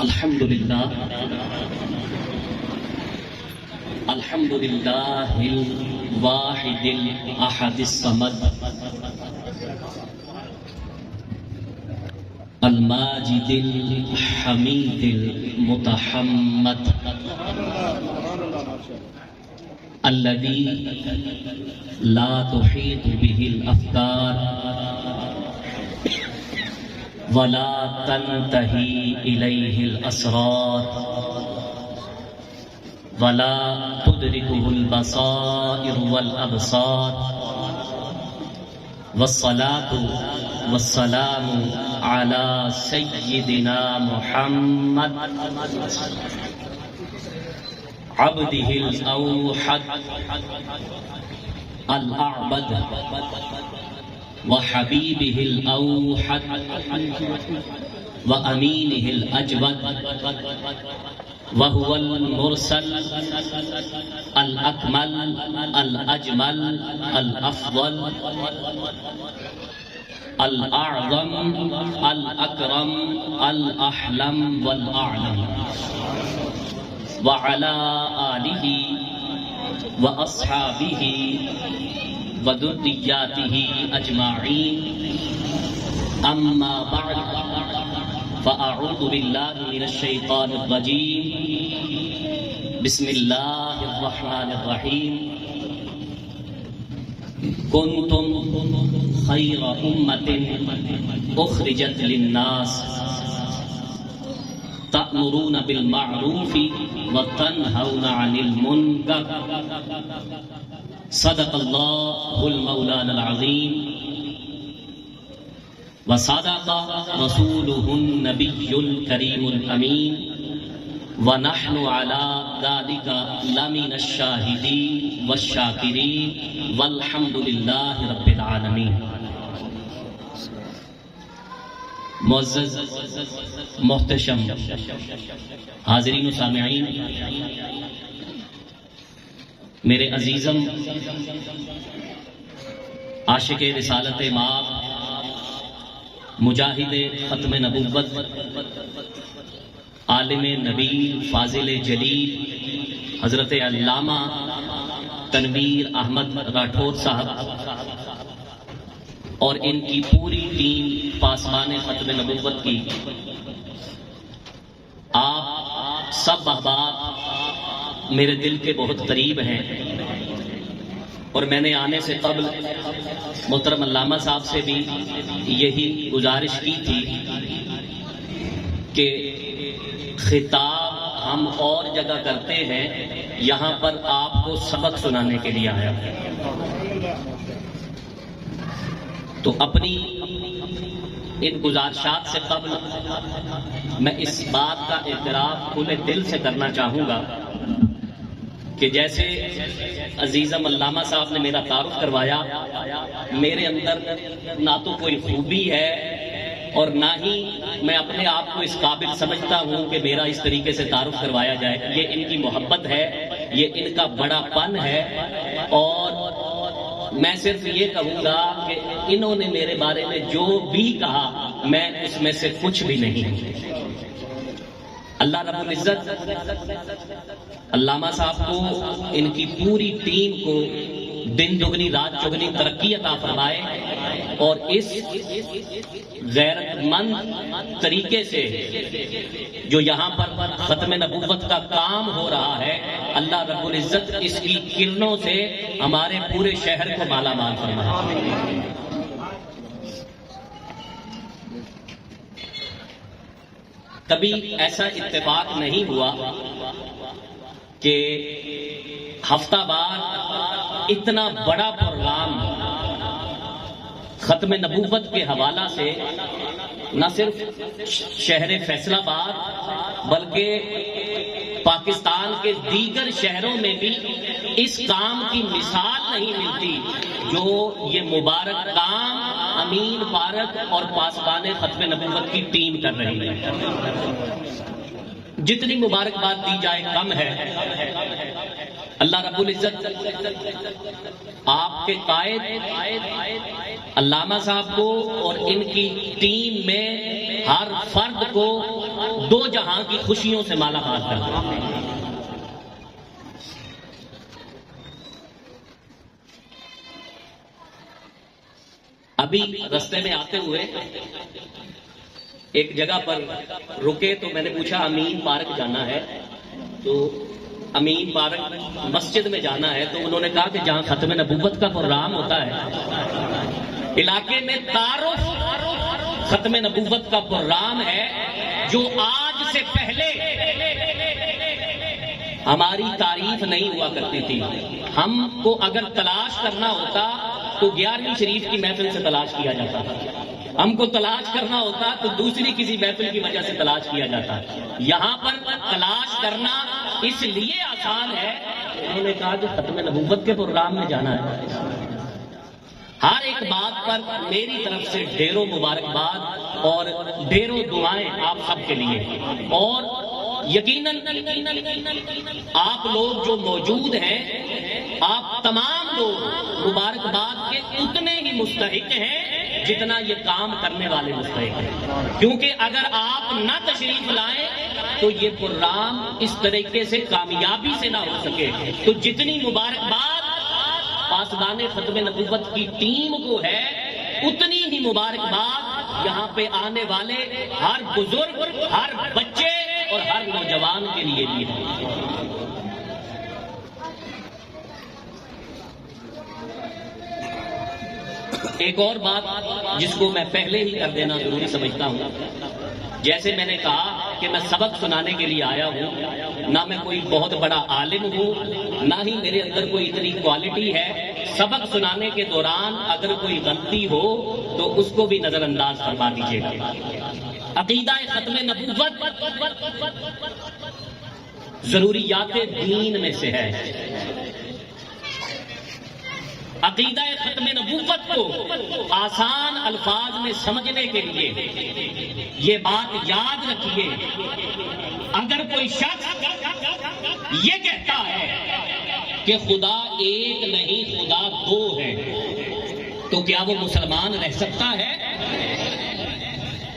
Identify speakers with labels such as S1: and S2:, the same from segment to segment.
S1: الحمدللہ الواحد الاحد الصمد الماجد الحمید المتحمد الذي لا تحيط به الافكار ولا تنتهي اليه الاسرار ولا تدركه البصائر والابصار والصلاة والسلام على سيدنا محمد عبده الأوحد الأعبد وحبيبه الأوحد وأمينه الأجود وهو المرسل الأكمل الأجمل الأفضل الأعظم الأكرم الأحلم والأعلم وعلى آله وأصحابه وذرياته أجمعين أما بعد فأعوذ بالله من الشيطان الرجيم بسم الله الرحمن الرحيم كنتم خير أمة أخرجت للناس تأمرون بالمعروف وتنهون عن المنكر صدق الله المولانا العظيم وصدق رسوله النبي الكريم الأمين ونحن على ذلك لمن الشاهدين والشاكرين والحمد لله رب العالمين. معزز محتشم حاضرین و سامعین، میرے عزیزم عاشق رسالت مآب، مجاہد ختم نبوت، عالم نبیل، فاضل جلیل حضرت علامہ تنویر احمد راٹھور صاحب اور ان کی پوری ٹیم پاسبان ختم نبوت کی، آپ سب احباب میرے دل کے بہت قریب ہیں، اور میں نے آنے سے قبل محترم علامہ صاحب سے بھی یہی گزارش کی تھی کہ خطاب ہم اور جگہ کرتے ہیں، یہاں پر آپ کو سبق سنانے کے لیے آیا ہے، تو اپنی ان گزارشات سے قبل میں اس بات کا اعتراف کھلے دل سے کرنا چاہوں گا کہ جیسے عزیزم علامہ صاحب نے میرا تعارف کروایا، میرے اندر نہ تو کوئی خوبی ہے اور نہ ہی میں اپنے آپ کو اس قابل سمجھتا ہوں کہ میرا اس طریقے سے تعارف کروایا جائے. یہ ان کی محبت ہے، یہ ان کا بڑا پن ہے، اور میں صرف یہ کہوں گا کہ انہوں نے میرے بارے میں جو بھی کہا میں اس میں سے کچھ بھی نہیں ہوں. اللہ رب العزت علامہ صاحب کو، ان کی پوری ٹیم کو دن دگنی رات چگنی ترقی عطا فرمائے، اور اس غیرت مند طریقے سے جو یہاں پر ختم نبوت کا کام ہو رہا ہے، اللہ رب العزت اس کی کرنوں سے ہمارے پورے شہر کو مالا مال فرمائے. کبھی ایسا اتفاق نہیں ہوا کہ ہفتہ وار اتنا بڑا پروگرام ختم نبوت کے حوالہ سے نہ صرف شہر فیصل آباد بلکہ پاکستان کے دیگر شہروں میں بھی اس کام کی مثال نہیں ملتی جو یہ مبارک کام امین فارق اور پاسبان ختم نبوت کی ٹیم کر رہی ہے. جتنی مبارکباد دی جائے کم ہے. اللہ رب العزت آپ کے قائد علامہ صاحب کو اور ان کی ٹیم میں ہر فرد کو دو جہاں کی خوشیوں سے مالا مال کرتا ہے۔ ابھی رستے میں آتے ہوئے ایک جگہ پر رکے تو میں نے پوچھا امین پارک جانا ہے، تو امین پارک مسجد میں جانا ہے، تو انہوں نے کہا کہ جہاں ختم نبوت کا پروگرام ہوتا ہے، علاقے میں تعارف ختم نبوت کا پروگرام ہے، جو آج سے پہلے ہماری تعریف نہیں ہوا کرتی تھی۔ ہم کو اگر تلاش کرنا ہوتا تو 11ویں شریف کی محفل سے تلاش کیا جاتا تھا، ہم کو تلاش کرنا ہوتا تو دوسری کسی محفل کی وجہ سے تلاش کیا جاتا۔ یہاں پر تلاش کرنا اس لیے آسان ہے، انہوں نے کہا کہ ختم نبوت کے پروگرام میں جانا ہے۔ ہر ایک بات پر میری طرف سے ڈھیروں مبارکباد اور ڈھیروں دعائیں آپ سب کے لیے، اور یقیناً آپ لوگ جو موجود ہیں، آپ تمام لوگ مبارکباد کے اتنے ہی مستحق ہیں جتنا یہ کام کرنے والے مستحق ہیں، کیونکہ اگر آپ نہ تشریف لائیں تو یہ پروگرام اس طریقے سے کامیابی سے نہ ہو سکے۔ تو جتنی مبارکباد پاسبان ختم نبوت کی ٹیم کو ہے، اتنی ہی مبارکباد یہاں پہ آنے والے ہر بزرگ، ہر بچے اور ہر نوجوان کے لیے بھی ہے۔ ایک اور بات جس کو میں پہلے ہی کر دینا ضروری سمجھتا ہوں، جیسے میں نے کہا کہ میں سبق سنانے کے لیے آیا ہوں، نہ میں کوئی بہت بڑا عالم ہوں، نہ ہی میرے اندر کوئی اتنی کوالٹی ہے۔ سبق سنانے کے دوران اگر کوئی غلطی ہو تو اس کو بھی نظر انداز فرما دیجیے گا۔ عقیدہ ختم نبوت ضروریات دین میں سے ہے۔ عقیدہ ختم نبوت کو آسان الفاظ میں سمجھنے کے لیے یہ بات یاد رکھیے، اگر کوئی شخص یہ کہتا ہے کہ خدا ایک نہیں خدا دو ہے، تو کیا وہ مسلمان رہ سکتا ہے؟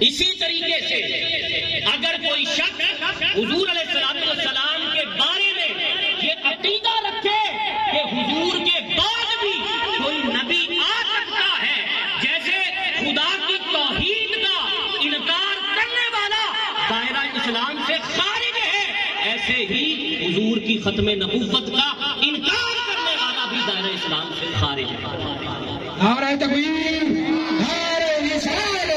S1: اسی طریقے سے اگر کوئی شخص حضور علیہ السلام کے بارے میں یہ عقیدہ رکھے کہ حضور کے بعد بھی کوئی نبی آ سکتا ہے، جیسے خدا کی توحید کا انکار کرنے والا دائرہ اسلام سے خارج ہے، ایسے ہی حضور کی ختم نبوت کا انکار کرنے والا بھی دائرہ اسلام سے خارج ہے۔
S2: نعرہ تکبیر، نعرہ رسالت،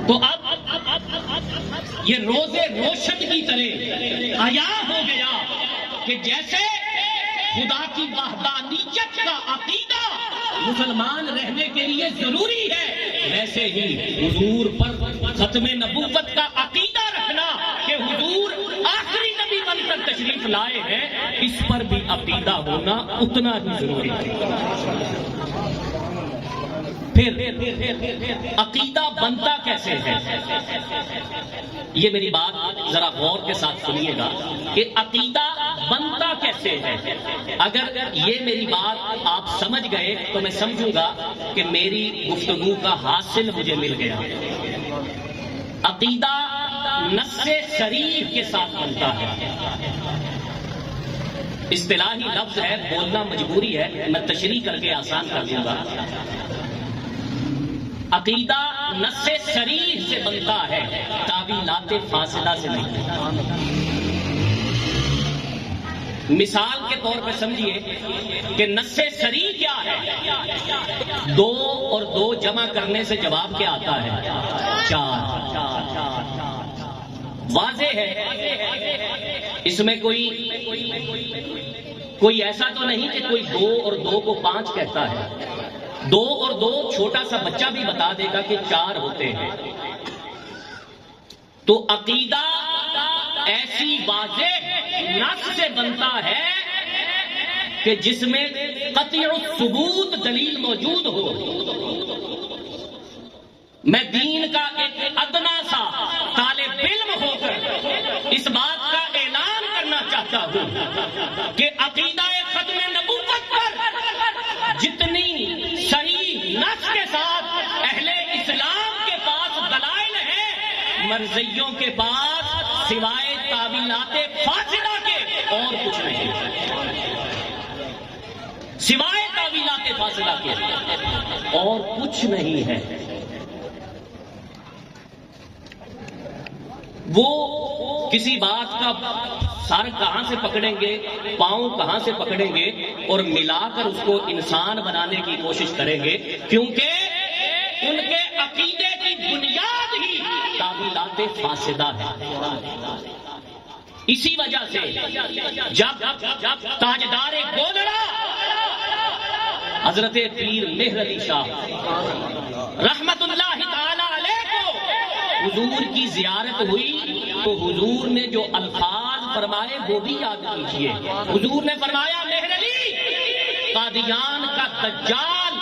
S1: تو اب یہ روزے روشن کی طرح عیاں ہو گیا کہ جیسے خدا کی وحدانیت کا عقیدہ مسلمان رہنے کے لیے ضروری ہے، ویسے ہی حضور پر ختم نبوت کا عقیدہ رکھنا کہ حضور آخری نبی بن کر تشریف لائے ہیں، اس پر بھی عقیدہ ہونا اتنا ہی ضروری ہے۔ پھر عقیدہ بنتا کیسے ہے؟ یہ میری بات ذرا غور کے ساتھ سنیے گا کہ عقیدہ بنتا کیسے ہے۔ اگر یہ میری بات آپ سمجھ گئے تو میں سمجھوں گا کہ میری گفتگو کا حاصل مجھے مل گیا۔ عقیدہ نص صریح کے ساتھ بنتا ہے۔ اصطلاحی لفظ ہے، بولنا مجبوری ہے، میں تشریح کر کے آسان کر دوں گا۔ عقیدہ نص صریح سے بنتا ہے، تعویلات فاسدہ سے نہیں۔ مثال کے طور پہ سمجھیے کہ نص صریح کیا ہے؟ 2 اور 2 جمع کرنے سے جواب کیا آتا ہے؟ 4۔ واضح ہے، اس میں کوئی ایسا تو نہیں کہ کوئی 2 اور 2 کو 5 کہتا ہے۔ 2 اور 2 چھوٹا سا بچہ بھی بتا دے گا کہ 4 ہوتے ہیں۔ تو عقیدہ ایسی واضح نص سے بنتا ہے کہ جس میں قطع الثبوت دلیل موجود ہو۔ میں دین کا ایک ادنا سا طالب علم ہو کر اس بات کا اعلان کرنا چاہتا چاہتا ہوں کہ عقیدہ ختم نبوت پر جتنی صحیح نص کے ساتھ اہل اسلام کے پاس دلائل ہیں، مرزیوں کے پاس سوائے تعویلات فاسدہ کے اور کچھ نہیں، سوائے تعویلات فاسدہ کے اور کچھ نہیں ہے۔ وہ کسی بات کا سر کہاں سے پکڑیں گے، پاؤں کہاں سے پکڑیں گے اور ملا کر اس کو انسان بنانے کی کوشش کریں گے، کیونکہ ان کے عقیدے کی بنیاد ہی تعویلات فاسدہ ہے۔ اسی وجہ سے جب تاجدار گودڑا حضرت پیر مہر علی شاہ رحمت اللہ تعالی علیہ کو حضور کی زیارت ہوئی تو حضور نے جو الفاظ فرمائے وہ بھی یاد کیجیے۔ حضور نے فرمایا مہر علی، قادیان کا دجال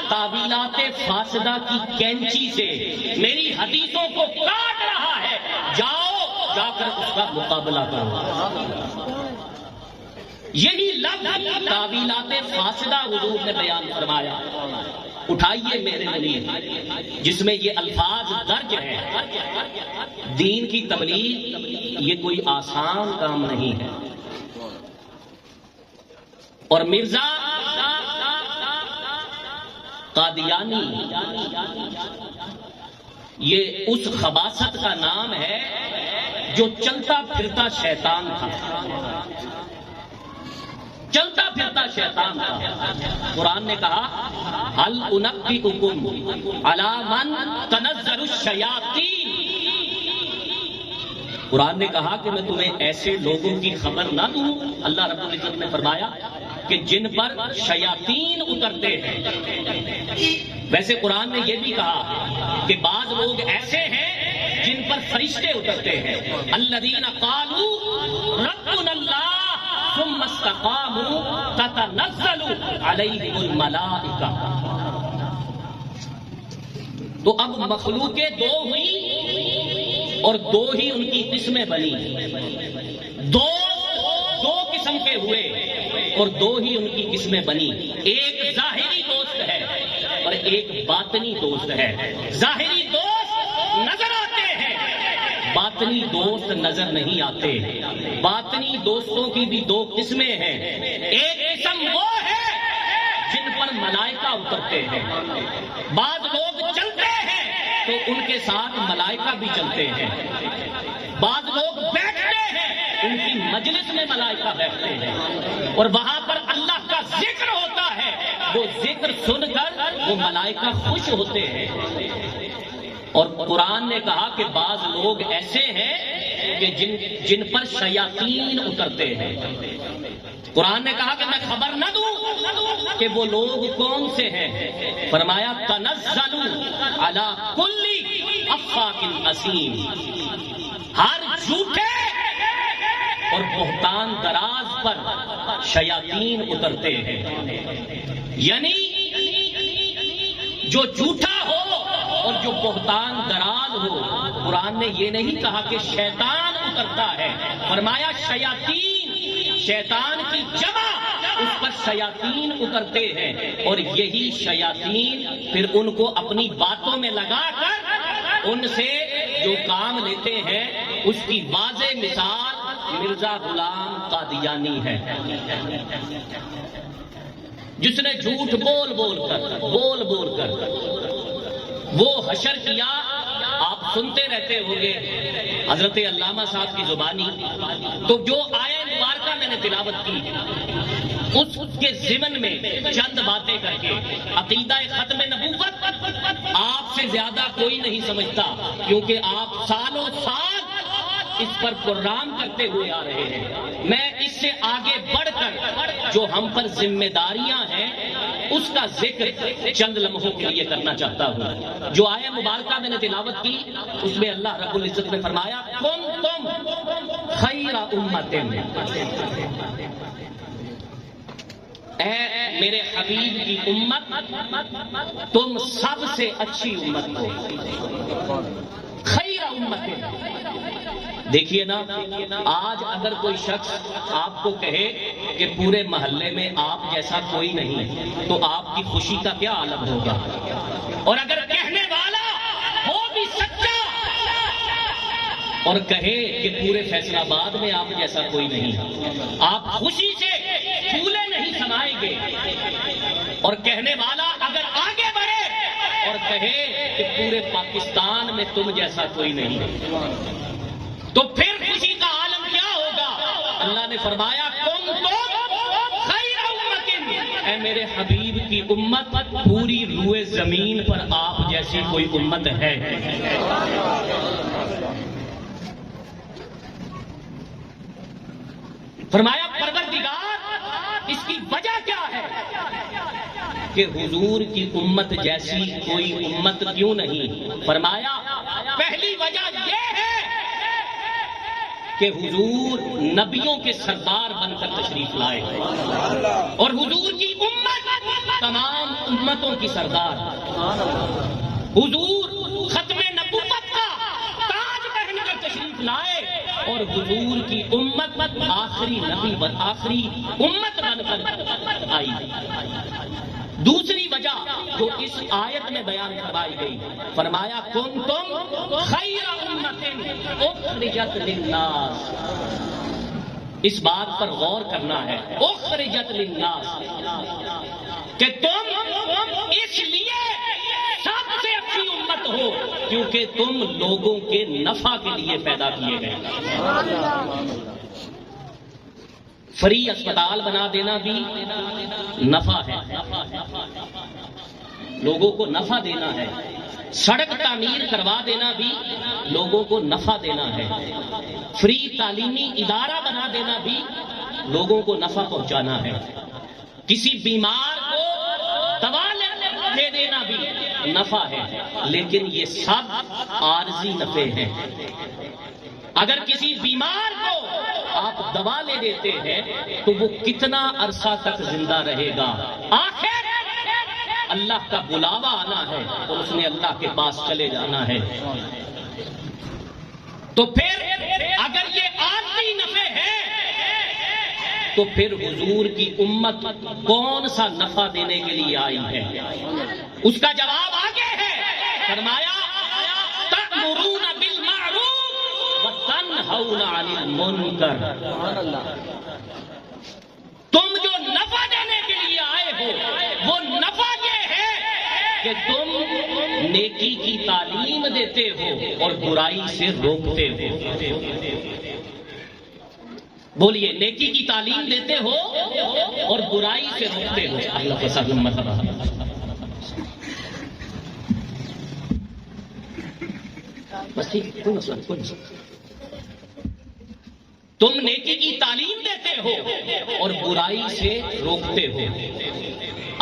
S1: تعویلات فاسدہ کی کینچی سے میری حدیثوں کو کاٹ رہا ہے، جاؤ جا کر اس کا مقابلہ کرو۔ یہی لفظ تعویلات فاسدہ حضور نے بیان فرمایا۔ اٹھائیے میرے نبی جس میں یہ الفاظ درج ہیں۔ دین کی تبلیغ یہ کوئی آسان کام نہیں ہے، اور مرزا قادیانی یہ اس خباثت کا نام ہے جو چلتا پھرتا شیطان تھا، چلتا پھرتا شیطان تھا۔ قرآن نے کہا هل انبئکم علی من تنزل الشیاطین، قرآن نے کہا کہ میں تمہیں ایسے لوگوں کی خبر نہ دوں، اللہ رب العزت نے فرمایا کہ جن پر شیاطین اترتے ہیں۔ ویسے قرآن نے یہ بھی کہا کہ بعض لوگ ایسے ہیں جن پر فرشتے اترتے ہیں، الذین قالوا ربنا اللہ ثم استقاموا تتنزل علیہم الملائکہ۔ تو اب مخلوقیں دو ہوئی اور دو ہی ان کی قسمیں بنی، دو قسم کے ہوئے اور دو ہی ان کی قسمیں بنی۔ ایک ظاہری دوست ہے اور ایک باطنی دوست ہے۔ ظاہری دوست نظر آتے ہیں، باطنی دوست نظر نہیں آتے۔ باطنی دوستوں کی بھی دو قسمیں ہیں، ایک قسم وہ ہے جن پر ملائکہ اترتے ہیں۔ بعض لوگ چلتے ہیں تو ان کے ساتھ ملائکہ بھی چلتے ہیں، بعض لوگ بیٹھتے ہیں ان کی مجلس میں ملائکہ بیٹھتے ہیں اور وہاں پر اللہ کا ذکر ہوتا ہے، وہ ذکر سن کر وہ ملائکہ خوش ہوتے ہیں۔ اور قرآن نے کہا کہ بعض لوگ ایسے ہیں کہ جن پر شیاطین اترتے ہیں۔ قرآن نے کہا کہ میں خبر نہ دوں کہ وہ لوگ کون سے ہیں، فرمایا تنزل علی کل افاک اثیم، ہر جھوٹے اور بہتان دراز پر شیاطین اترتے ہیں۔ یعنی جو جھوٹا ہو اور جو بہتان دراز ہو، قرآن نے یہ نہیں کہا کہ شیطان اترتا ہے، فرمایا شیاطین، شیطان کی جمع، اس پر شیاطین اترتے ہیں اور یہی شیاطین پھر ان کو اپنی باتوں میں لگا کر ان سے جو کام لیتے ہیں۔ اس کی واضح مثال مرزا غلام قادیانی ہے، جس نے جھوٹ بول بول کر وہ حشر کیا۔ آپ سنتے رہتے ہوں گے حضرت علامہ صاحب کی زبانی، تو جو آیہ مبارکہ میں نے تلاوت کی اس کے ضمن میں چند باتیں کر کے، عقیدہ ختم نبوت آپ سے زیادہ کوئی نہیں سمجھتا، کیونکہ آپ سالوں سال اس پر پروگرام کرتے ہوئے آ رہے ہیں۔ میں اس سے آگے بڑھ کر جو ہم پر ذمہ داریاں ہیں اس کا ذکر چند لمحوں کے لیے کرنا چاہتا ہوں۔ جو آیہ مبارکہ میں نے تلاوت کی اس میں اللہ رب العزت نے فرمایا کنتم خیر امت، اے میرے حبیب کی امت تم سب سے اچھی امت ہو۔ خیر امت، دیکھیے نا، آج اگر کوئی شخص آپ کو کہے کہ پورے محلے میں آپ جیسا کوئی نہیں، تو آپ کی خوشی کا کیا عالم ہوگا؟ اور اگر کہنے والا وہ بھی سچا اور کہے کہ پورے فیصل آباد میں آپ جیسا کوئی نہیں، آپ خوشی سے پھولے نہیں سمائیں گے۔ اور کہنے والا اگر آگے بڑھے اور کہے کہ پورے پاکستان میں تم جیسا کوئی نہیں، تو پھر خوشی کا عالم کیا ہوگا؟ اللہ نے فرمایا کنتم خیر امت، اے میرے حبیب کی امت، پوری روئے زمین پر آپ جیسی کوئی امت ہے؟ فرمایا پروردگار اس کی وجہ کیا ہے کہ حضور کی امت جیسی کوئی امت کیوں نہیں؟ فرمایا پہلی وجہ یہ ہے کہ حضور نبیوں کے سردار بن کر تشریف لائے، اور حضور کی امت تمام امتوں کی سردار، حضور ختم نبوت کا تاج پہن کر تشریف لائے، اور حضور کی امت آخری نبی آخری امت بن کر آئی۔ دوسری وجہ جو اس آیت میں بیان کروائی گئی، فرمایا کنتم خیر امت اخرجت للناس، اس بات پر غور کرنا ہے، اخرجت للناس، کہ تم اس لیے سب سے اچھی امت ہو کیونکہ تم لوگوں کے نفع کے لیے پیدا کیے گئے۔ فری اسپتال بنا دینا بھی نفع ہے، لوگوں کو نفع دینا ہے۔ سڑک تعمیر کروا دینا بھی لوگوں کو نفع دینا ہے۔ فری تعلیمی ادارہ بنا دینا بھی لوگوں کو نفع پہنچانا ہے۔ کسی بیمار کو دوا دے دینا بھی نفع ہے، لیکن یہ سب عارضی نفع ہیں۔ اگر کسی بیمار کو آپ دوا لے دیتے ہیں تو وہ کتنا عرصہ تک زندہ رہے گا؟ آخر اللہ کا بلاوا آنا ہے اور اس نے اللہ کے پاس چلے جانا ہے۔ تو پھر اگر یہ عارضی نفع ہے تو پھر حضور کی امت کون سا نفع دینے کے لیے آئی ہے؟ اس کا جواب آگے ہے، فرمایا تأمرون بالمعروف وتنہون عن المنکر، تم جو نفع دینے کے لیے آئے ہو وہ نفع یہ ہے کہ تم نیکی کی تعلیم دیتے ہو اور برائی سے روکتے ہو۔ بولیے، نیکی کی تعلیم دیتے ہو اور برائی سے روکتے ہو۔ اللہ کا سب مرتبہ۔ بس ٹھیک، کوئی مسئلہ نہیں۔ تم نیکی کی تعلیم دیتے ہو اور برائی سے روکتے ہو۔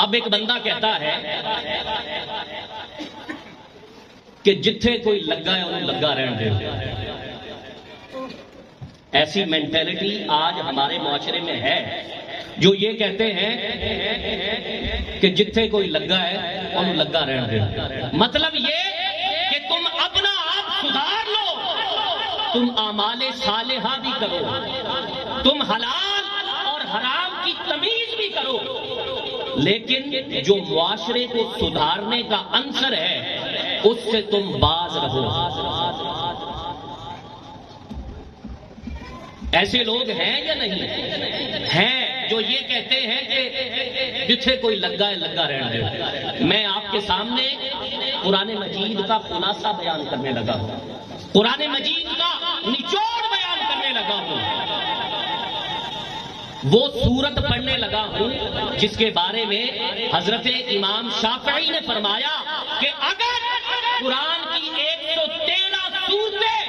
S1: اب ایک بندہ کہتا ہے کہ جتھے کوئی لگا ہے انہوں لگا رہن دے۔ ایسی مینٹیلٹی آج ہمارے معاشرے میں ہے جو یہ کہتے ہیں کہ جتھے کوئی لگا ہے انہوں لگا رہن دے۔ مطلب یہ کہ تم اپنا آپ سدھار لو، تم اعمال صالحہ بھی کرو، تم حلال اور حرام کی تمیز بھی کرو، لیکن جو معاشرے کو سدھارنے کا عنصر ہے اس سے تم باز رہو۔ ایسے لوگ ہیں یا نہیں؟ ہیں جو یہ کہتے ہیں کہ جتھے کوئی لگا ہے لگا رہنے دے۔ میں آپ کے سامنے قرآن مجید کا خلاصہ بیان کرنے لگا ہوں، قرآن مجید کا نچوڑ بیان کرنے لگا ہوں، وہ سورت پڑھنے لگا ہوں جس کے بارے میں حضرت امام شافعی نے فرمایا کہ اگر قرآن کی 113 سورتیں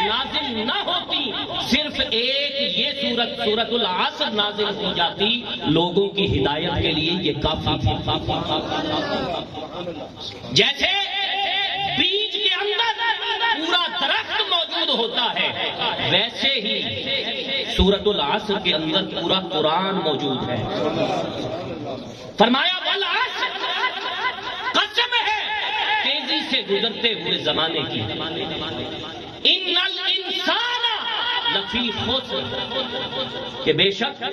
S1: نازل نہ ہوتی، صرف ایک یہ سورت العصر نازل ہو جاتی، لوگوں کی ہدایت کے لیے یہ کافی تھی۔ جیسے بیج کے اندر پورا درخت موجود ہوتا ہے، ویسے ہی سورت العصر کے اندر پورا قرآن موجود ہے۔ فرمایا والعصر، قسم ہے تیزی سے گزرتے ہوئے زمانے کی، ان الانسان لفی خسر، کہ بے شک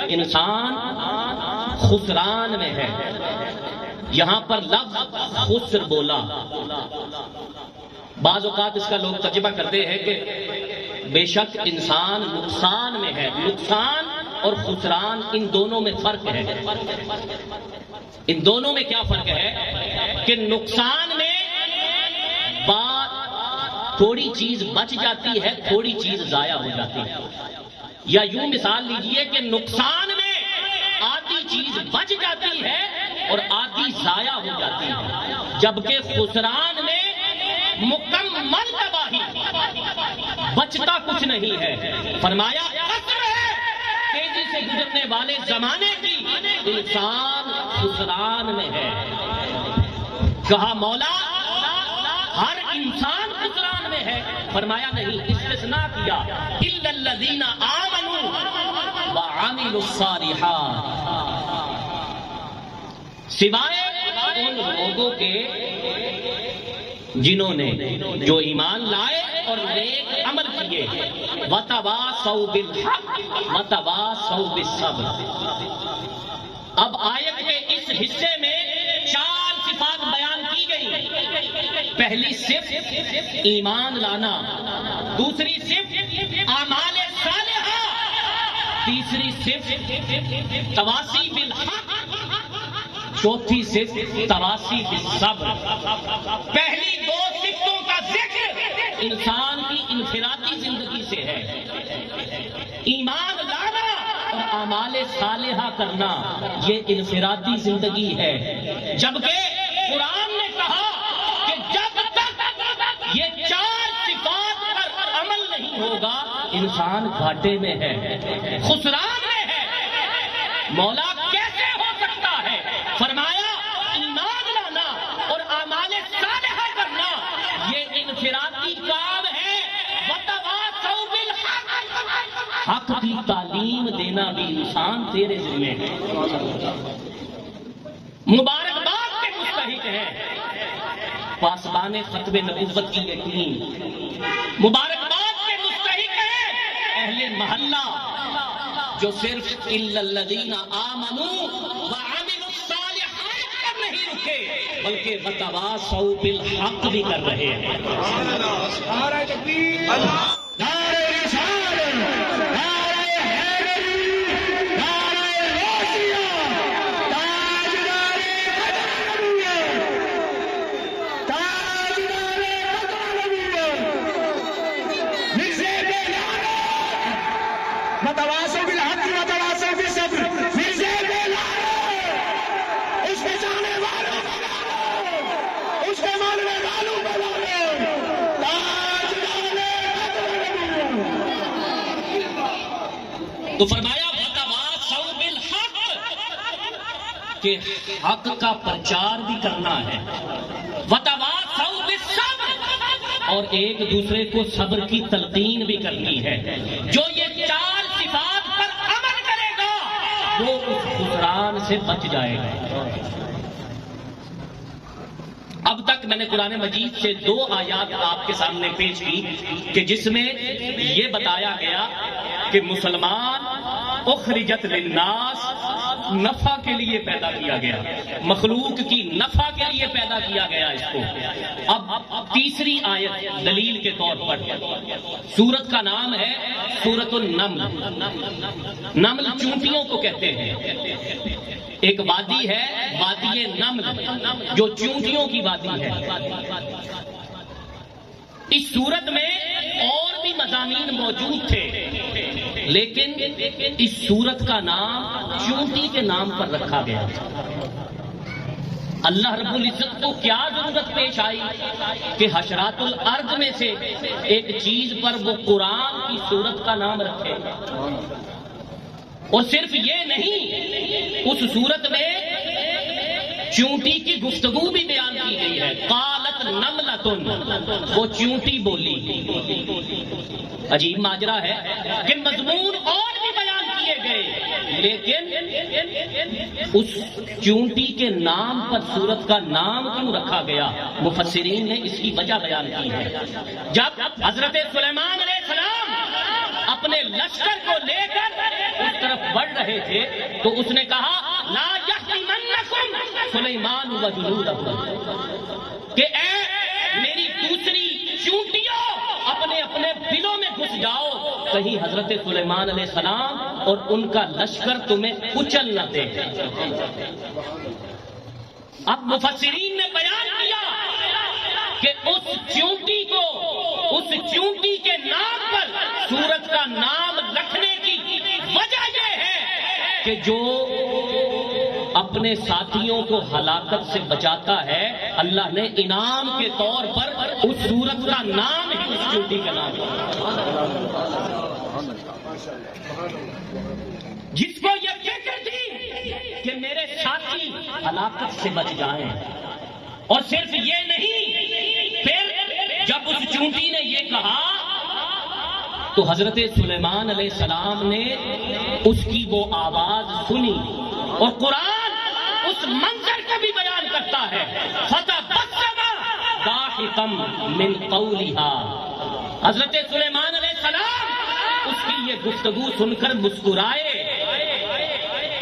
S1: انسان خسران میں ہے. یہاں پر لفظ خسر بولا. بعض اوقات اس کا لوگ ترجمہ کرتے ہیں کہ بے شک انسان نقصان میں ہے. نقصان اور خسران ان دونوں میں فرق ہے. ان دونوں میں کیا فرق ہے کہ نقصان میں تھوڑی چیز بچ جاتی ہے، تھوڑی چیز ضائع ہو جاتی ہے. یا یوں مثال لیجئے کہ نقصان میں آدھی چیز بچ جاتی ہے اور آدھی ضائع ہو جاتی ہے، جبکہ خسران میں مکمل تباہی، بچتا کچھ نہیں ہے. فرمایا خسر ہے تیزی سے گزرنے والے زمانے کی، انسان خسران میں ہے. کہا مولا ہر انسان خسران میں ہے؟ فرمایا نہیں، استثناء کیا الا الذین آمنوا وعملوا الصالحات، سوائے ان لوگوں کے جنہوں نے جو ایمان لائے اور نیک عمل کیے. وتواصوا بالحق وتواصوا بالصبر. اب آیت کے اس حصے میں 4 صفات بیان کی گئی. پہلی صفت ایمان لانا، دوسری صفت اعمال صالحہ، تیسری صفت تواصی بالحق، چوتھی صفت تواصی بالصبر. پہلی 2 صفتوں کا ذکر انسان کی انفرادی زندگی سے ہے. ایمان لانا اور اعمال صالحہ کرنا یہ انفرادی زندگی ہے، جبکہ قرآن نے کہا کہ جب تک یہ 4 صفات پر عمل نہیں ہوگا انسان گھاٹے میں ہے، خسران میں ہے. مولا کیسے ہو سکتا ہے؟ فرمایا ایمان لانا اور اعمال صالحہ کرنا یہ انفرادی کام ہے. وتواصوا بالحق، حق کی تعلیم دینا بھی انسان تیرے ذمہ ہے. مبارکباد کے مستحق ہے پاسبان ختم نبوت کی یقین. مبارکباد کے مستحق ہے اہل محلہ جو صرف الا الذین آمنوا وعملوا الصالحات پر نہیں رکے بلکہ وتواصوا بالحق بھی کر رہے ہیں.
S2: نعرہ تکبیر، نعرہ رسالت، نعرہ حیدری، نعرہ غوثیہ، تاجدار قدر نبوت، تاجدار قدر نبوت، مرزا بیلال، متواصل بالحق متواصل بالصبر. مرزا بیلال، اس کے جانے والوں کو مانو، اس کے ماننے والوں کو مانو.
S1: تو فرمایا وتواصوا بالحق کہ حق کا پرچار بھی کرنا ہے. وتواصوا بالصبر، اور ایک دوسرے کو صبر کی تلقین بھی کرنی ہے. جو یہ 4 صفات پر عمل کرے گا وہ اس خسران سے بچ جائے گا. اب تک میں نے قرآن مجید سے 2 آیات آپ کے سامنے پیش کی کہ جس میں یہ بتایا گیا کہ مسلمان اخرجت للناس نفع کے لیے پیدا کیا گیا، مخلوق کی نفع کے لیے پیدا کیا گیا اس کو. اب تیسری آیت دلیل کے طور پر، سورت کا نام ہے سورت النمل. نمل چونٹیوں کو کہتے ہیں. ایک وادی ہے وادی نمل جو چونٹیوں کی وادی ہے. اس سورت میں اور بھی مضامین موجود تھے لیکن اس سورت کا نام چونٹی کے نام پر رکھا گیا. اللہ رب العزت کو کیا ضرورت پیش آئی کہ حشرات الارض میں سے ایک چیز پر وہ قرآن کی سورت کا نام رکھے. اور صرف یہ نہیں، اس سورت میں چونٹی کی گفتگو بھی بیان کی گئی ہے. قالت نملۃ، وہ چونٹی بولی. عجیب ماجرا ہے کہ مضمون اور بھی بیان کیے گئے لیکن اس چونٹی کے نام پر سورت کا نام کیوں رکھا گیا؟ مفسرین نے اس کی وجہ بیان کی ہے. جب حضرت سلیمان علیہ السلام اپنے لشکر کو لے کر اس طرف بڑھ رہے تھے تو اس نے کہا لا یحطمنکم سلیمان و جنودہ، کہ اے میری دوسری چونٹیوں اپنے اپنے دلوں میں گھس جاؤ، کہیں حضرت سلیمان علیہ السلام اور ان کا لشکر تمہیں کچل نہ دے۔ اب مفسرین نے بیان کیا کہ اس چونٹی کے نام پر سورت کا نام رکھنے کی وجہ یہ ہے کہ جو اپنے ساتھیوں کو ہلاکت سے بچاتا ہے، اللہ نے انعام کے طور پر اس سورت کا نام ہی اس چونٹی کا نام جس کو یہ فکر تھی کہ میرے ساتھی ہلاکت سے بچ جائیں۔ اور صرف یہ نہیں، پھر جب اس چونٹی نے یہ کہا تو حضرت سلیمان علیہ السلام نے اس کی وہ آواز سنی، اور قرآن اس منظر کو بھی بیان کرتا ہے، فَتَبَسَّمَ ضَاحِكًا مِّن قَوْلِهَا، حضرت سلیمان علیہ السلام اس کی یہ گفتگو سن کر مسکرائے،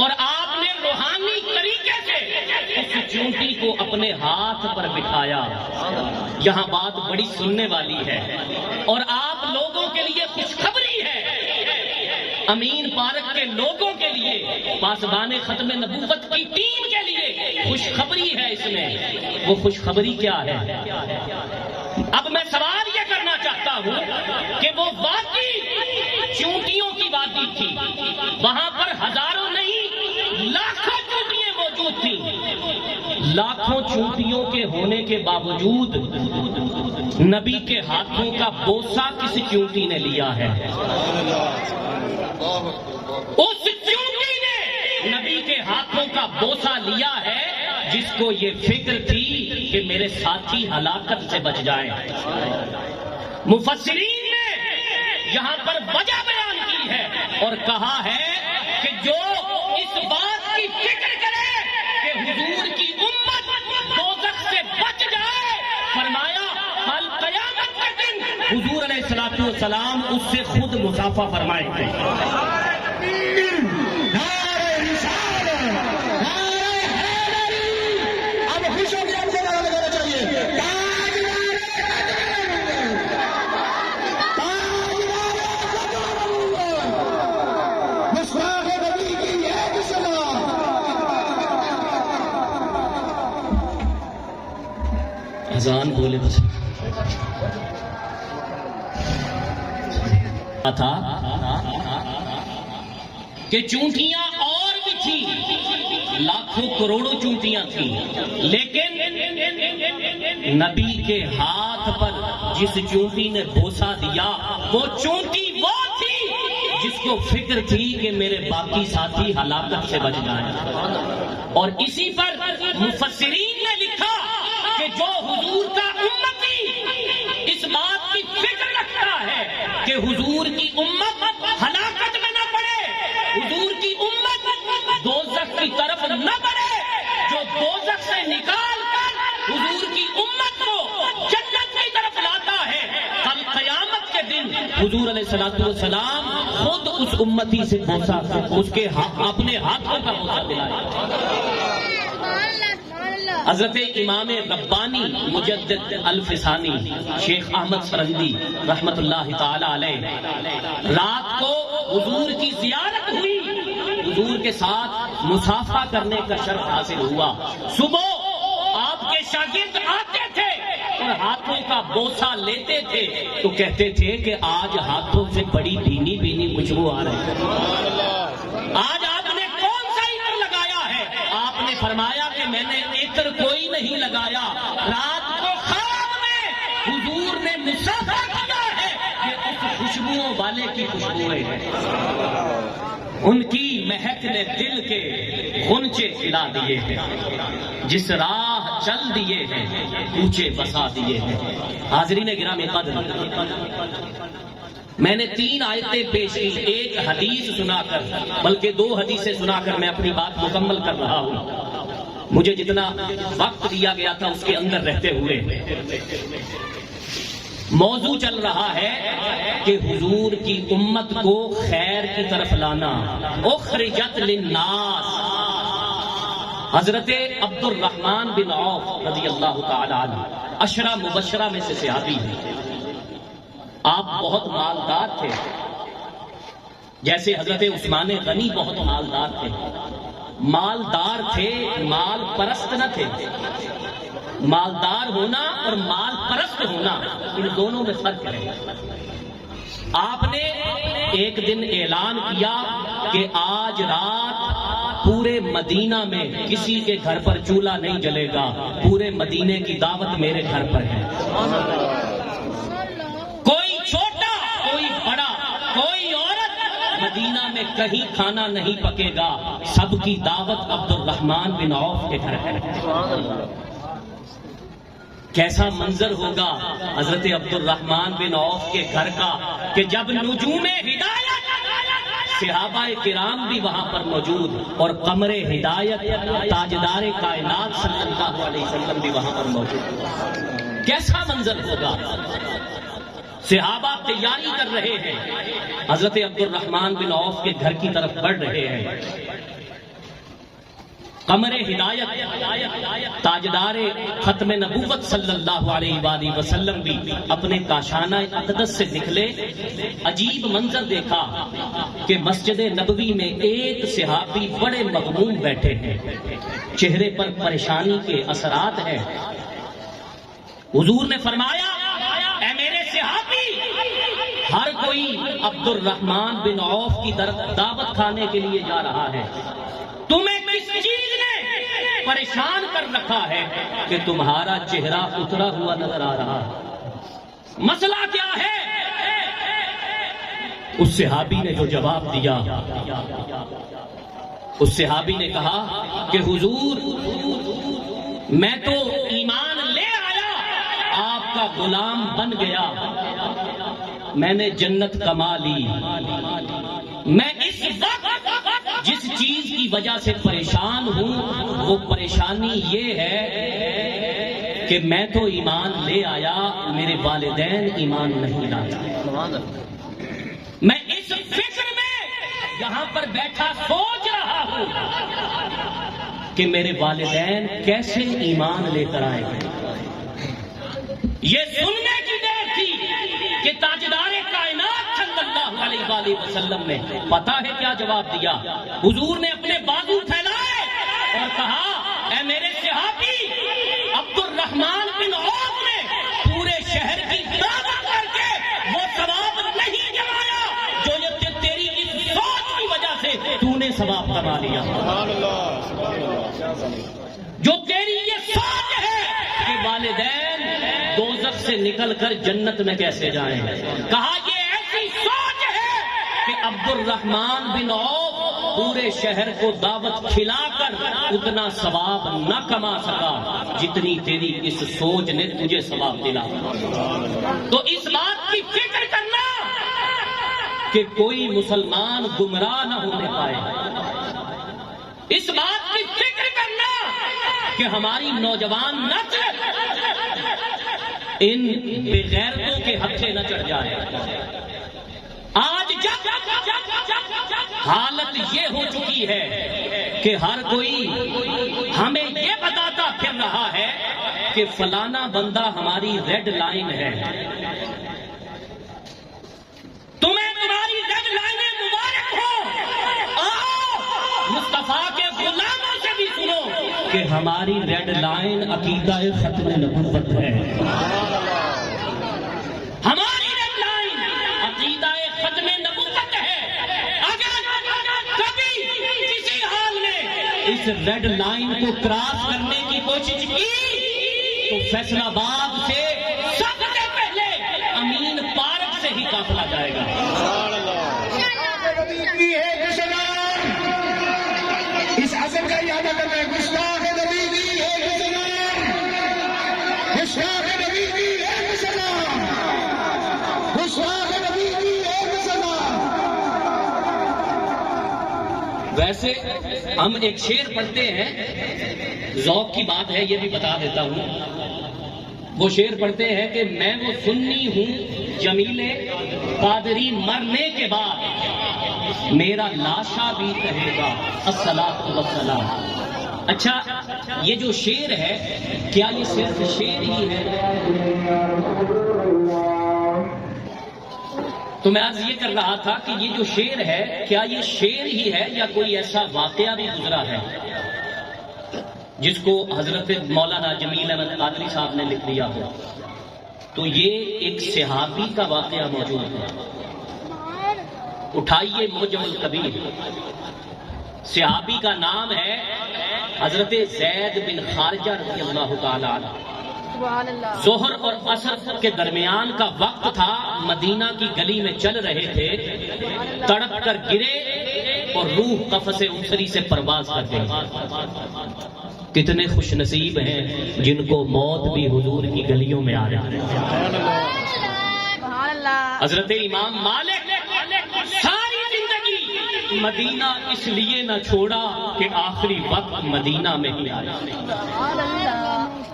S1: اور آپ نے روحانی طریقے سے اس چونٹی کو اپنے ہاتھ پر بٹھایا۔ یہاں بات بڑی سننے والی ہے اور آپ لوگوں کے لیے خوشخبری ہے، امین پارک کے لوگوں کے لیے، پاسبان ختم نبوت کی ٹیم کے لیے خوشخبری ہے اس میں۔ وہ خوشخبری کیا ہے؟ اب میں سوال یہ کرنا چاہتا ہوں کہ وہ وادی چونٹیوں کی وادی تھی، وہاں پر ہزاروں نہیں لاکھوں چونٹیاں موجود تھیں، لاکھوں چونٹیوں کے ہونے کے باوجود نبی کے ہاتھوں کا بوسہ کس چونٹی نے لیا ہے؟ اس چونٹی نے نبی کے ہاتھوں کا بوسہ لیا ہے جس کو یہ فکر تھی کہ میرے ساتھی ہلاکت سے بچ جائیں۔ مفسرین نے یہاں پر وجہ بیان کی ہے اور کہا ہے کہ جو اس بات کی فکر کرے کہ حضور کی امت دوزخ سے بچ جائے، فرمایا کل قیامت کے دن حضور علیہ الصلوۃ والسلام اس سے خود مصافحہ فرمائیں گے۔ اذان بولے بس تھا کہ چونٹیاں اور بھی تھیں، لاکھوں کروڑوں چونٹیاں تھیں، لیکن نبی کے ہاتھ پر جس چونٹی نے بوسہ دیا وہ چونٹی وہ تھی جس کو فکر تھی کہ میرے باقی ساتھی ہلاکت سے بچ جائیں۔ اور اسی پر مفسرین نے لکھا کہ جو حضور کا امتی اس بات کی فکر رکھتا ہے کہ حضور کی امت ہلاکت میں نہ پڑے، حضور کی امت دوزخ کی طرف نہ بڑھے، جو دوزخ سے نکال کر حضور کی امت کو جنت کی طرف لاتا ہے، کل قیامت کے دن حضور علیہ الصلوۃ والسلام خود اس امتی سے بوسہ اس کے اپنے ہاتھوں کا بوسہ دلائے۔ حضرت امام ربانی مجدد الفسانی شیخ احمد سرندی رحمت اللہ تعالی علیہ، رات کو حضور کی زیارت ہوئی، حضور کے ساتھ مصافحہ کرنے کا شرف حاصل ہوا۔ صبح آپ کے شاگرد آتے تھے اور ہاتھوں کا بوسہ لیتے تھے تو کہتے تھے کہ آج ہاتھوں سے بڑی بھینی بھینی خوشبو آ رہی ہے، آج آپ نے کون سا عطر لگایا ہے؟ آپ نے فرمایا کہ میں نے عطر کوئی نہیں لگایا، رات کو خواب میں حضور نے مصافحہ کیا ہے کہ اس خوشبوؤں والے کی خوشبوئیں ہیں، ان کی مہک نے دل کے غنچے کھلا دیے ہیں، جس راہ چل دیے ہیں کوچے بسا دیے ہیں۔ حاضرین گرامی قدر، میں نے 3 آیتیں پیش کی، ایک حدیث سنا کر بلکہ 2 حدیثیں سنا کر میں اپنی بات مکمل کر رہا ہوں، مجھے جتنا وقت دیا گیا تھا اس کے اندر رہتے ہوئے۔ موضوع چل رہا ہے کہ حضور کی امت کو خیر کی طرف لانا. اخرجت للناس. حضرت عبد الرحمن بن عوف رضی اللہ تعالی عنہ عشرہ مبشرہ میں سے صحابی ہیں. آپ بہت مالدار تھے، جیسے حضرت عثمان غنی بہت مالدار تھے. مالدار تھے، مال پرست نہ تھے. مالدار ہونا اور مال پرست ہونا، ان دونوں میں فرق ہے. آپ نے ایک دن اعلان کیا کہ آج رات پورے مدینہ میں کسی کے گھر پر چولہا نہیں جلے گا، پورے مدینے کی دعوت میرے گھر پر ہے. کوئی چھوٹا، کوئی بڑا، کوئی عورت مدینہ میں کہیں کھانا نہیں پکے گا، سب کی دعوت عبد الرحمن بن عوف کے گھر ہے. کیسا منظر ہوگا حضرت عبد الرحمن بن عوف کے گھر کا کہ جب نجوم ہدایت صحابہ کرام بھی وہاں پر موجود اور قمر ہدایت تاجدار کائنات صلی اللہ علیہ وسلم بھی وہاں پر موجود. کیسا منظر ہوگا. صحابہ تیاری کر رہے ہیں، حضرت عبد الرحمن بن عوف کے گھر کی طرف بڑھ رہے ہیں. قمر ہدایت تاجدار ختم نبوت صلی اللہ علیہ وآلہ وسلم بھی اپنے کاشانہ اقدس سے نکلے. عجیب منظر دیکھا کہ مسجد نبوی میں ایک صحابی بڑے مغموم بیٹھے ہیں، چہرے پر پریشانی کے اثرات ہیں. حضور نے فرمایا، اے میرے صحابی، ہر کوئی عبد الرحمن بن عوف کی طرف دعوت کھانے کے لیے جا رہا ہے. تمہیں کس چیز نے پریشان کر رکھا ہے کہ تمہارا چہرہ اترا ہوا نظر آ رہا ہے؟ مسئلہ کیا ہے؟ اس صحابی نے جو جواب دیا، اس صحابی نے کہا کہ حضور، میں تو ایمان لے آیا، آپ کا غلام بن گیا، میں نے جنت کما لی. میں اس وقت جس چیز کی وجہ سے پریشان ہوں وہ پریشانی یہ ہے کہ میں تو ایمان لے آیا، میرے والدین ایمان نہیں لایا. میں اس فکر میں یہاں پر بیٹھا سوچ رہا ہوں کہ میرے والدین کیسے ایمان لے کر آئے ہیں. یہ سننے کی دیر تھی کہ تاجدار کائنات صلی اللہ علیہ وآلہ وسلم نے پتہ ہے کیا جواب دیا؟ حضور نے اپنے بازو پھیلائے اور کہا، اے میرے صحابی، عبد الرحمن بن عوف نے پورے شہر کی دعوت کر کے وہ ثواب نہیں جمایا جو یہ تیری اس سوچ کی وجہ سے تو نے ثواب کما لیا. جو تیری یہ سوچ ہے کہ والدین دوزخ سے نکل کر جنت میں کیسے جائیں. کہا یہ ایسی سوچ ہے کہ عبد الرحمن بن عوف پورے شہر کو دعوت کھلا کر اتنا ثواب نہ کما سکا جتنی تیری اس سوچ نے تجھے ثواب دلا. تو اس بات کی فکر کرنا کہ کوئی مسلمان گمراہ نہ ہونے پائے. اس بات کی فکر کرنا کہ ہماری نوجوان نسل ان بغیرتوں کے ہتھے نہ چڑھ جائے. آج جب حالت یہ ہو چکی ہے کہ ہر کوئی ہمیں یہ بتاتا پھر رہا ہے کہ فلانا بندہ ہماری ریڈ لائن ہے. تمہیں تمہاری ریڈ لائنیں مبارک ہو. آؤ مصطفیٰ کے غلاموں سے بھی سنو کہ ہماری ریڈ لائن عقیدہ ختم نبوت ہے. ہماری ریڈ لائن عقیدہ ختم نبوت ہے. اگر کبھی کسی حال میں اس ریڈ لائن کو کراس کرنے کی کوشش کی تو فیصل آباد سے سب سے پہلے امین پارک سے ہی قافلہ جائے گا.
S2: اس اثر کا ارادہ کر رہے ہیں. گستاخ نبی دی ہے مسلمان، گستاخ نبی دی ہے مسلمان، گستاخ نبی دی ہے مسلمان.
S1: ویسے ہم ایک شعر پڑھتے ہیں، ذوق کی بات ہے یہ بھی بتا دیتا ہوں. وہ شعر پڑھتے ہیں کہ میں وہ سنی ہوں جمیل قادری، مرنے کے بعد میرا لاشا بھی کہے گا الصلاۃ والسلام۔ اچھا، یہ جو شعر ہے کیا یہ صرف شعر ہی ہے؟ تو میں عرض یہ کر رہا تھا کہ یہ جو شعر ہے کیا یہ شعر ہی ہے یا کوئی ایسا واقعہ بھی گزرا ہے جس کو حضرت مولانا جمیل احمد قادری صاحب نے لکھ دیا ہو؟ تو یہ ایک صحابی کا واقعہ موجود ہے۔ اٹھائیے معجم الکبیر، صحابی کا نام ہے حضرت زید بن خارجہ رضی اللہ تعالی عنہ۔ ظہر اور عصر کے درمیان کا وقت تھا، مدینہ کی گلی میں چل رہے تھے، تڑپ کر گرے اور روح قفس انصری سے پرواز کر گئی۔ کتنے خوش نصیب ہیں جن کو موت بھی حضور کی گلیوں میں آ رہی ہے۔ حضرت امام مالک ساری زندگی مدینہ اس لیے نہ چھوڑا کہ آخری وقت مدینہ میں ہی آیا۔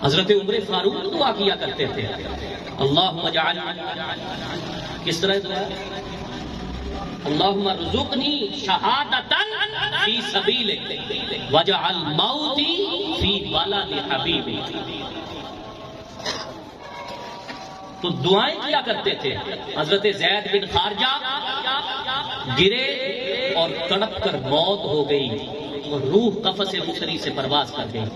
S1: حضرت عمر فاروق دعا کیا کرتے تھے، اللہم اجعل، کس طرح دعا؟ اللہم ارزقنی شہادتا فی سبیلک واجعل موتی فی بلد حبیبی۔ تو دعائیں کیا کرتے تھے۔ حضرت زید بن خارجہ گرے اور تڑپ کر موت ہو گئی اور روح قفس انصری سے پرواز کر گئی۔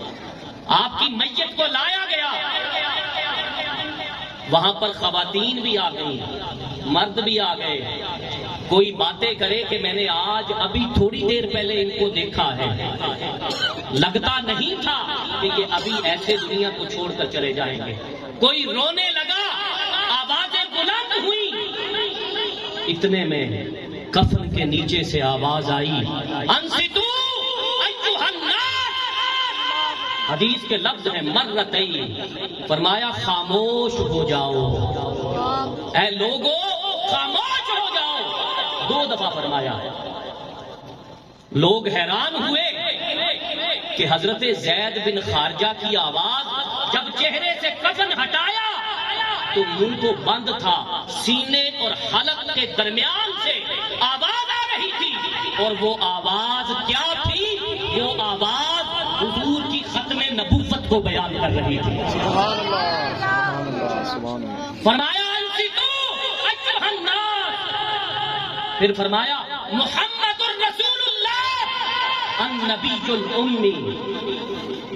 S1: آپ کی میت کو لایا گیا، وہاں پر خواتین بھی آ گئی، مرد بھی آ گئے، کوئی باتیں کرے کہ میں نے آج ابھی تھوڑی دیر پہلے ان کو دیکھا ہے، لگتا نہیں تھا کہ یہ ابھی ایسے دنیا کو چھوڑ کر چلے جائیں گے۔ کوئی رونے لگا، آوازیں بلند ہوئی، اتنے میں کفن کے نیچے سے آواز آئی، انصتو ایھا الناس، حدیث کے لفظ ہیں مرتین، فرمایا خاموش ہو جاؤ، اے لوگو خاموش ہو جاؤ، 2 دفعہ فرمایا۔ لوگ حیران ہوئے کہ حضرت زید بن خارجہ کی آواز جب چہرے سے کفن ہٹایا تو منہ تو بند تھا، سینے اور حلق کے درمیان سے آواز آ رہی تھی، اور وہ آواز کیا تھی؟ وہ آواز حضور کی ختم نبوت کو بیان کر رہی تھی۔ فرمایا انصتو ایھا الناس، پھر فرمایا محمد الرسول اللہ النبی الامی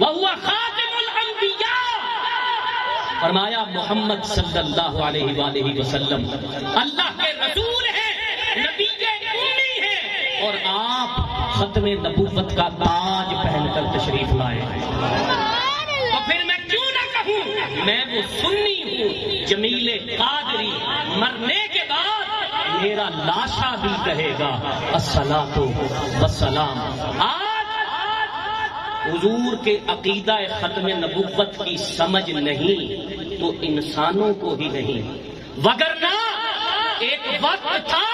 S1: وہو خاتم الانبیاء، فرمایا محمد صلی اللہ علیہ وآلہ وسلم اللہ کے رسول ہیں، نبی امی ہیں، اور آپ ختم نبوت کا تاج پہن کر تشریف لائے۔ تو پھر میں کیوں نہ کہوں میں وہ سنی ہوں جمیل قادری، مرنے کے بعد میرا لاشا بھی کہے گا الصلاۃ والسلام۔ حضور کے عقیدہ ختم نبوت کی سمجھ نہیں تو انسانوں کو ہی نہیں، وگرنہ ایک وقت تھا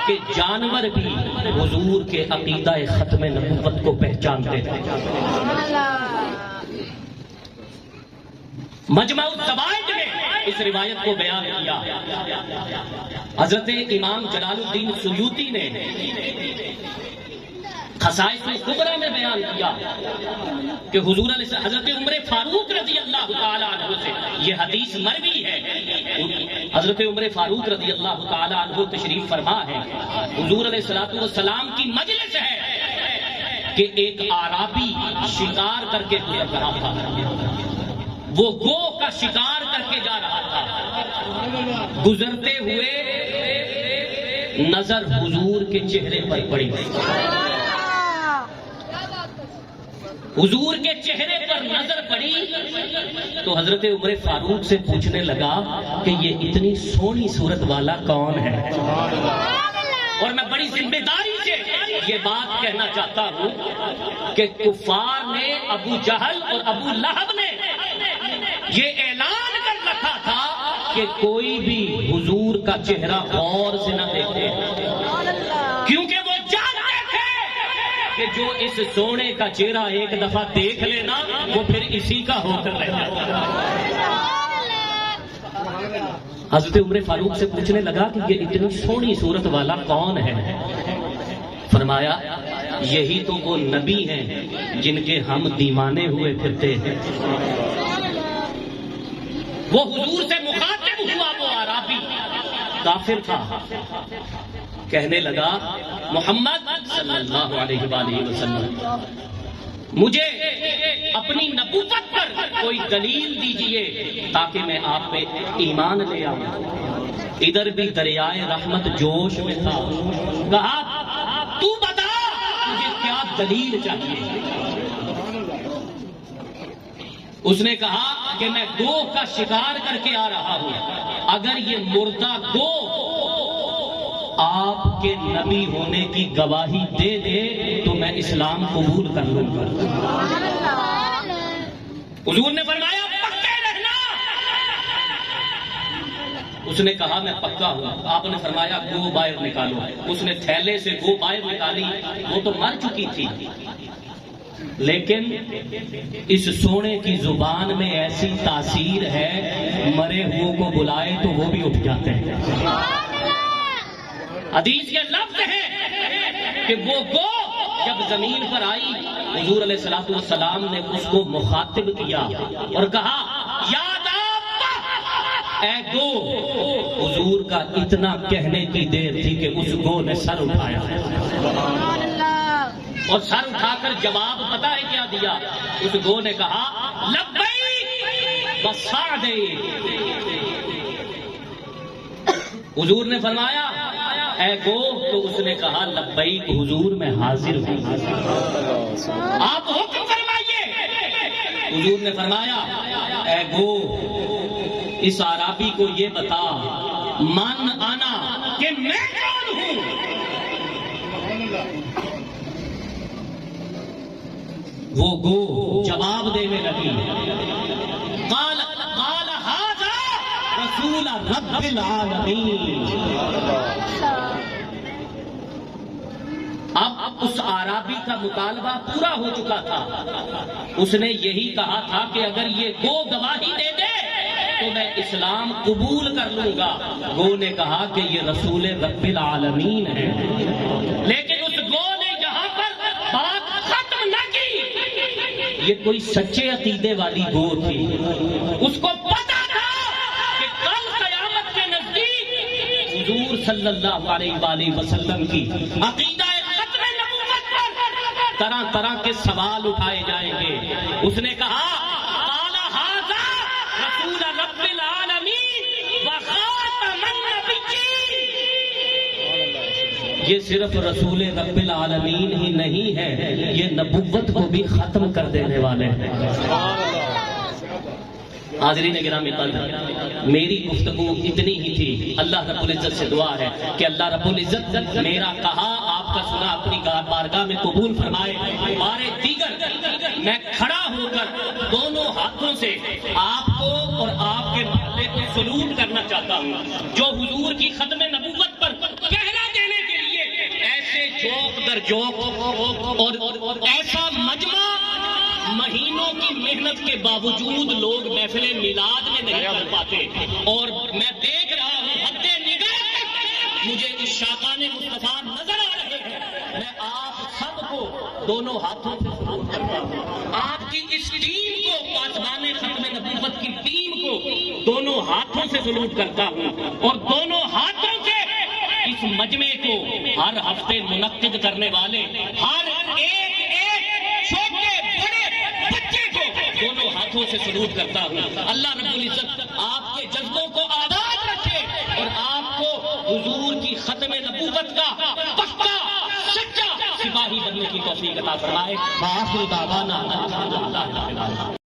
S1: کہ جانور بھی حضور کے عقیدہ ختم نبوت کو پہچانتے تھے۔ مجمع الزوائد میں اس روایت کو بیان کیا حضرت امام جلال الدین سیوطی نے خصائص الکبریٰ میں بیان کیا کہ حضور علیہ حضرت عمر فاروق رضی اللہ تعالی عنہ سے یہ حدیث مروی ہے۔ حضرت عمر فاروق رضی اللہ تعالی عنہ تشریف فرما ہے، حضور علیہ السلام کی مجلس ہے کہ ایک اعرابی شکار کر کے گزر رہا تھا، وہ گوہ کا شکار کر کے جا رہا تھا، گزرتے ہوئے نظر حضور کے چہرے پر پڑی، حضور کے چہرے پر نظر پڑی تو حضرت عمر فاروق سے پوچھنے لگا کہ یہ اتنی سونی صورت والا کون ہے؟ اور میں بڑی ذمہ داری سے یہ بات کہنا چاہتا ہوں کہ کفار نے، ابو جہل اور ابو لہب نے یہ اعلان کر رکھا تھا کہ کوئی بھی حضور کا چہرہ غور سے نہ دیکھے، کیونکہ وہ جانتے تھے کہ جو اس سونے کا چہرہ ایک دفعہ دیکھ لینا وہ پھر اسی کا ہو کر رہ جاتا ہے۔ حضرت عمر فاروق سے پوچھنے لگا کہ یہ اتنی سونی صورت والا کون ہے؟ فرمایا یہی تو وہ نبی ہیں جن کے ہم دیوانے ہوئے پھرتے ہیں۔ وہ حضور سے مخاطب ہوا، وہ اعرابی کافر تھا، کہنے لگا محمد صلی اللہ علیہ وآلہ وسلم مجھے اپنی نبوت پر کوئی دلیل دیجئے تاکہ میں آپ پہ ایمان لے آؤں۔ ادھر بھی دریائے رحمت جوش میں تھا، کہا تو بتا تجھے کیا دلیل چاہیے؟ اس نے کہا کہ میں گوہ کا شکار کر کے آ رہا ہوں، اگر یہ مردہ گوہ آپ کے نبی ہونے کی گواہی دے دے تو میں اسلام قبول کر لوں گا۔ حضور نے فرمایا پکے رہنا۔ اس نے کہا میں پکا ہوں۔ آپ نے فرمایا گو باہر نکالو۔ اس نے تھیلے سے گو باہر نکالی، وہ تو مر چکی تھی، لیکن اس سونے کی زبان میں ایسی تاثیر ہے، مرے ہوئے کو بلائے تو وہ بھی اٹھ جاتے ہیں۔ حدیث کے لفظ ہے کہ وہ گو جب زمین پر آئی، حضور علیہ الصلوۃ والسلام نے اس کو مخاطب کیا اور کہا یاد اے گو۔ حضور کا اتنا کہنے کی دیر تھی کہ اس گو نے سر اٹھایا اور سر اٹھا کر جواب پتہ ہے کیا دیا؟ اس گو نے کہا لبیک وسعدیک۔ حضور نے فرمایا اے گو، تو اس نے کہا لبیک حضور میں حاضر ہوں، آپ حکم فرمائیے۔ حضور نے فرمایا اے گو اس اعرابی کو یہ بتا من آنا کہ میں کون ہوں۔ وہ گو جواب دینے لگی، قال ھذا رسول رب العالمین۔ اب اس اعرابی کا مطالبہ پورا ہو چکا تھا، اس نے یہی کہا تھا کہ اگر یہ گو گواہی دے دے تو میں اسلام قبول کر لوں گا۔ گو نے کہا کہ یہ رسول رب العالمین ہے، لیکن اس گو نے یہاں پر بات ختم نہ کی۔ یہ کوئی سچے عقیدے والی گو تھی، اس کو پتا تھا کہ کل قیامت کے نزدیک حضور صلی اللہ علیہ وآلہ وسلم کی عقیدہ طرح طرح کے سوال اٹھائے جائیں گے۔ اس نے کہا قال ھذا رسول رب العالمین وخاتم النبیین۔ یہ صرف رسول رب العالمین ہی نہیں ہے، یہ نبوت کو بھی ختم کر دینے والے ہیں۔ حاضرین گرامی قدر، میری گفتگو اتنی ہی تھی۔ اللہ رب العزت سے دعا ہے کہ اللہ رب العزت میرا کہا آپ کا سنا اپنی بارگاہ میں قبول فرمائے۔ بارے دیگر میں کھڑا ہو کر دونوں ہاتھوں سے آپ کو اور آپ کے محلے کو سلوٹ کرنا چاہتا ہوں، جو حضور کی ختم نبوت پر پہلا دینے کے لیے ایسے جوک در جوک اور ایسا مجمع مہینوں کی محنت کے باوجود لوگ محفل میلاد میں نہیں کر پاتے، اور میں دیکھ رہا ہوں حد نگاہ مجھے اس شاقان مصطفیٰ نظر آ رہے ہیں۔ میں آپ سب کو دونوں ہاتھوں سے سلام کرتا ہوں، آپ کی اس ٹیم کو، پاسبان ختم نبوت کی ٹیم کو دونوں ہاتھوں سے سلوٹ کرتا ہوں، اور دونوں ہاتھوں سے اس مجمع کو ہر ہفتے منعقد کرنے والے ہر ایک چھوٹے بڑے بچے کو دونوں ہاتھوں سے سلوٹ کرتا ہوں۔ اللہ رب العزت آپ کے جذبوں کو آباد رکھے اور آپ کو حضور کی ختم نبوت کا پکا سچا سپاہی بننے کی توفیق عطا فرمائے۔ وآخر دعوانا